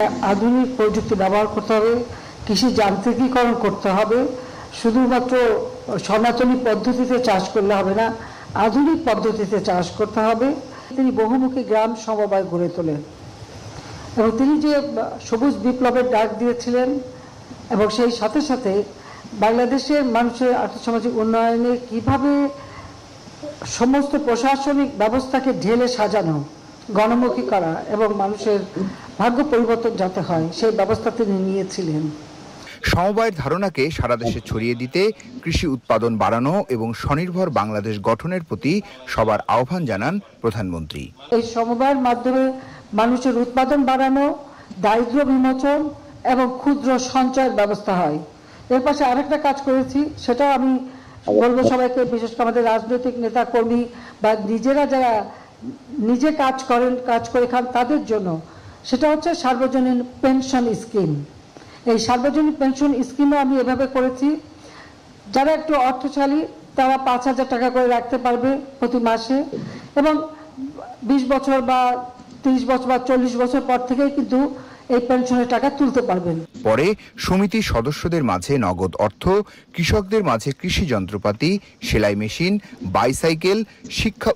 আধুনিক প্রযুক্তি ব্যবহার করতে হবে, কৃষি যান্ত্রিকীকরণ করতে হবে। শুধুমাত্র সনাতনী পদ্ধতিতে চাষ করলে হবে না, আধুনিক পদ্ধতিতে চাষ করতে হবে। তিনি বহুমুখী গ্রাম সমবায় গড়ে তোলেন এবং তিনি যে সবুজ বিপ্লবের ডাক দিয়েছিলেন এবং সেই সাথে সাথে বাংলাদেশের মানুষের আর্থসামাজিক উন্নয়নে কিভাবে সমস্ত প্রশাসনিক ব্যবস্থাকে ঢেলে সাজানো, গণমুখী করা এবং মানুষের ভাগ্য পরিবর্তন যাতে হয় সেই ব্যবস্থা তিনি নিয়েছিলেন। সমবায়ের ধারণাকে সারা দেশে ছড়িয়ে দিতে কৃষি উৎপাদন বাড়ানো এবং স্বনির্ভর বাংলাদেশ গঠনের প্রতি সবার আহ্বান জানান প্রধানমন্ত্রী। এই সমবায়ের মাধ্যমে মানুষের উৎপাদন বাড়ানো, দারিদ্র্য বিমোচন এবং ক্ষুদ্র সঞ্চয়ের ব্যবস্থা হয়। এর পাশে আরেকটা কাজ করেছি, সেটা আমি বলবো সবাইকে, বিশেষ করে আমাদের রাজনৈতিক নেতা কর্মী বা নিজেরা যারা নিজে কাজ করে খান তাদের জন্য, সেটা হচ্ছে সার্বজনীন পেনশন স্কিম। এই সার্বজনীন পেনশন স্কিমে আমি এভাবে করেছি, যারা একটু অর্থশালী তারা 5,000 টাকা করে রাখতে পারবে প্রতি মাসে এবং 20 বছর বা 30 বছর বা 40 বছর পর থেকেই কিন্তু এই পেনশনের টাকা তুলতে পারবেন। পরে সমিতির সদস্যদের মাঝে নগদ অর্থ, কৃষকদের মাঝে কৃষি যন্ত্রপাতি, সেলাই মেশিন, বাইসাইকেল, শিক্ষা